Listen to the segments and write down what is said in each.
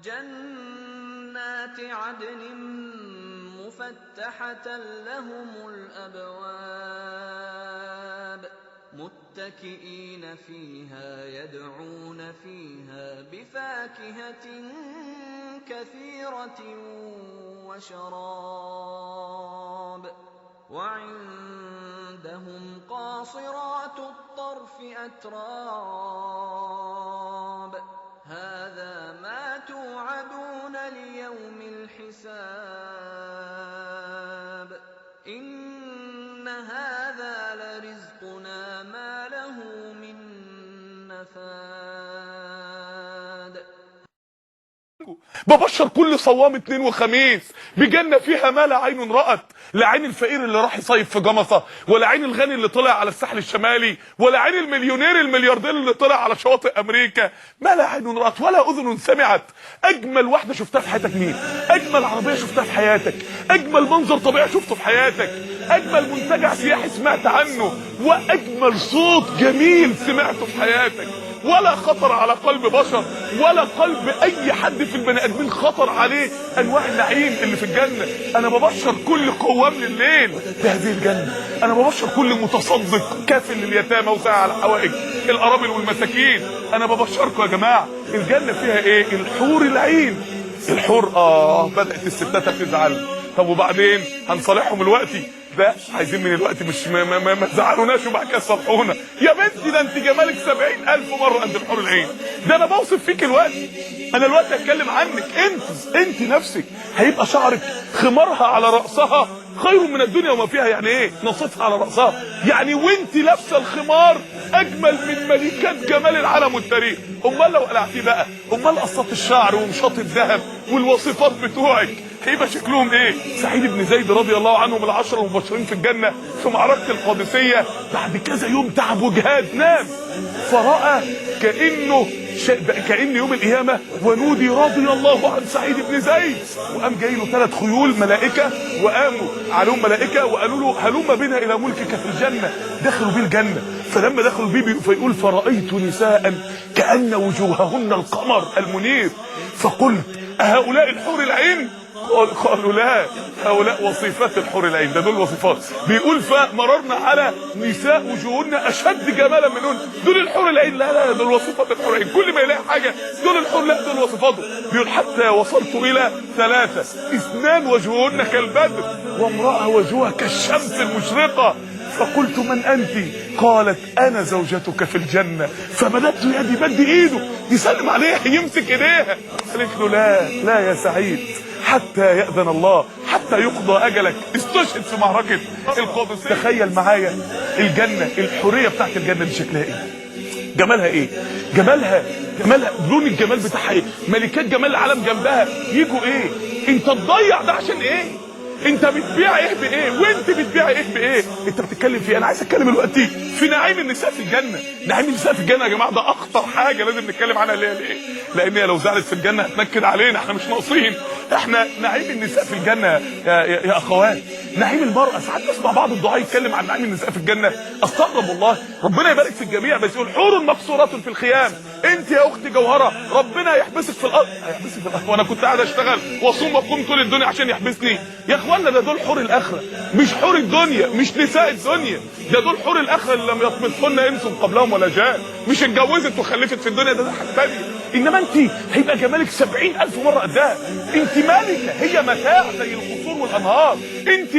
جنات عدن مفتحة لهم الأبواب متكئين فيها يدعون فيها بفاكهة كثيرة وشراب وعندهم قاصرات الطرف أتراب هذا ما توعدون ليوم الحساب إن هذا لرزقنا ما له من نفاد. ببشر كل صوام اثنين وخميس بجنة فيها ما لا عين رأت، لا عين الفقير اللي راح يصيف في جمصة، ولا عين الغني اللي طلع على الساحل الشمالي، ولا عين المليونير الملياردير اللي طلع على شواطئ امريكا. ما لا عين رأت ولا اذن سمعت. اجمل واحدة شفتها في حياتك مين؟ اجمل عربية شفتها في حياتك؟ اجمل منظر طبيعي شفته في حياتك؟ اجمل منتجع سياحي سمعت عنه؟ واجمل صوت جميل سمعته في حياتك؟ ولا خطر على قلب بشر ولا قلب اي حد في البني ادمين خطر عليه انواع النعيم اللي في الجنه. انا ببشر كل قوام لليل بهذه الجنه، انا ببشر كل متصدق كافل لليتامى وساعي على حوائج الارامل والمساكين. انا ببشركم يا جماعه الجنه فيها ايه؟ الحور العين. الحور بدات الستات تزعل. طب وبعدين هنصالحهم دلوقتي؟ لا، عايزين من الوقت مش ما تزعلوناش وبعد كده تصالحونا. يا بنتي ده انت جمالك 70,000 مره عند الحور العين. ده انا بوصف فيك الوقت، انا الوقت هتكلم عنك. انت نفسك هيبقى شعرك خمارها على راسها خير من الدنيا وما فيها. يعني ايه نصيتها على راسها؟ يعني وانت لابسه الخمار اجمل من ملكات جمال العالم والتاريخ. امال لو قلعتيه بقى، امال قصات الشعر ومشاط الذهب والوصفات بتوعك هيبقى شكلهم ايه؟ سعيد بن زيد رضي الله عنه من العشرة المبشرين في الجنة في معركة القادسية بعد كذا يوم تعب وجهاد نام فرأى كأن يوم القيامة ونودي رضي الله عن سعيد بن زيد. وقام جاي له 3 خيول ملائكة وقاموا عليهم ملائكة وقالوا له هلم بنا إلى ملكك في الجنة. دخلوا بيه الجنة. فلما دخلوا بيه فيقول فرأيت نساء كأن وجوههن القمر المنير فقلت أهؤلاء الحور العين؟ قالوا لا، هؤلاء وصفات الحور العين. ده دول وصفات. بيقول فمررنا على نساء وجوهن اشد جمالا منهن. دول الحور العين؟ لا دول وصفات الحور العين. كل ما يلاقي حاجه دول الحور، لا دول وصفاته. بيقول حتى وصلت الى 3 2 وجوهن كالبدر وامراه وجهها كالشمس المشرقه. فقلت من انت؟ قالت انا زوجتك في الجنه. فمددت يدي، مد ايده يسلم عليها يمسك ايديها. قالت له لا يا سعيد حتى يأذن الله، حتى يقضى أجلك. استشهد في معركة القادسية. تخيل معايا الجنة، الحورية بتاعت الجنة دي شكلها ايه؟ جمالها ايه؟ جمالها لون الجمال بتاعها ايه؟ ملكات جمال العالم جنبها يجوا ايه؟ انت تضيع ده عشان ايه؟ انت بتبيع ايه بايه؟ وانت بتبيع ايه بايه؟ انت بتتكلم في ايه؟ انا عايز اتكلم دلوقتي في نعيم النساء في الجنه. نعيم النساء في الجنه يا جماعه ده اخطر حاجه لازم نتكلم عنها. ليه؟ لان هي لو زعلت في الجنه هتنكد علينا، احنا مش ناقصين. احنا نعيم النساء في الجنه يا اخوات. نعيم المرأة، ساعات نسمع بعض الدعاء يتكلم عن نعيم النساء في الجنه استغرب والله. ربنا يبارك في الجميع بس يقول حور مقصورات في الخيام. انت يا اختي جوهره ربنا يحبسك في الارض. هيحبسك في الارض وانا كنت قاعد اشتغل واصوم واقوم طول الدنيا عشان يحبسني؟ يا اخوانا ده دول حور الاخره، مش حور الدنيا، مش نساء الدنيا. ده دول حور الاخره اللي لم يطمثهن انس قبلهم ولا جان. مش اتجوزت وخلفت في الدنيا، ده حاجه ثانيه. انما انت هيبقى جمالك 70,000 مره قدها. انت ملكه، هي متاع زي القصور والانهار. انت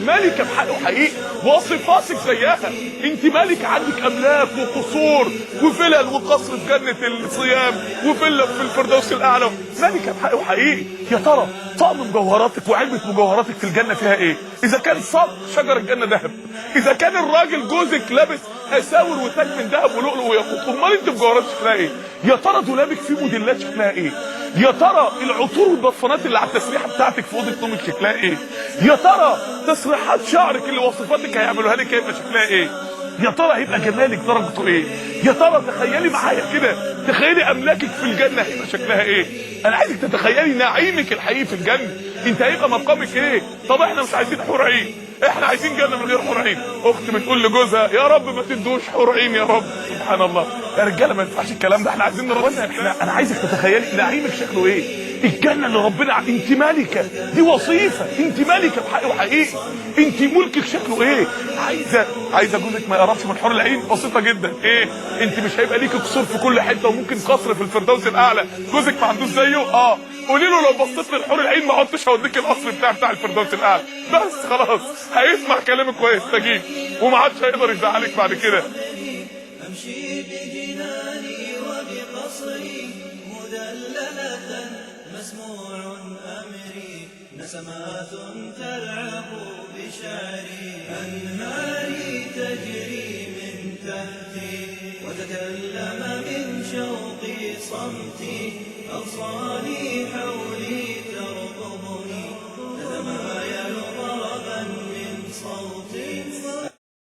ملكه بحق وحقيقي وصفاتك زيها. انت ملكه، عندك املاك وقصور وفلل وقصر في جنه الصيام وفيلا في الفردوس الاعلى. ملكه بحق وحقيقي. يا ترى طقم مجوهراتك وعلبه مجوهراتك في الجنه فيها ايه؟ اذا كان صق شجر الجنه ذهب، اذا كان الراجل جوزك لابس اساور وتاج من ذهب ولؤلؤ وياقوت، امال انت مجوهراتك شكلها ايه؟ يا ترى دولابك فيه موديلات شكلها ايه؟ يا ترى العطور والبرفانات اللي على التسريحه بتاعتك في اوضه نومك شكلها ايه؟ يا ترى تسريحات شعرك اللي وصفاتك هيعملوها لك هيبقى شكلها ايه؟ يا ترى هيبقى جمالك درجته ايه؟ يا ترى تخيلي معايا كده، تخيلي املاكك في الجنه هيبقى شكلها ايه؟ انا عايزك تتخيلي نعيمك الحقيقي في الجنه. انت هيبقى مقامك ايه؟ طب احنا مش عايزين حور عين، احنا عايزين جنه من غير حور عين. اخت بتقول لجوزها يا رب ما تدوش حور عين يا رب. سبحان الله. يا رجاله ما ينفعش الكلام ده، احنا عايزين انا عايزك تتخيلي نعيمك شكله ايه. الجنه اللي ربنا انت مالكه، دي وصيفه، انت مالكه بحق وحقيقي، انت ملكك شكله ايه. عايزه جوزك ما يقربش من حور العين، بسيطه جدا. ايه؟ انت مش هيبقى ليك قصور في كل حته وممكن قصر في الفردوس الاعلى، جوزك ما عندوش زيه. قولي له لو بصيت للحور العين ما عدتش هوديك القصر بتاع الفردوس الاعلى، بس خلاص هيسمع كلامك ويستجيب وما عادش هيقدر يزعلك بعد كده. امشي بجناني وبقصري مدللة مسموع امري، نسمات ترعب بشعري، انهاري تجري من تحتي وتكلم من شوقي صمتي، اغصاني حولي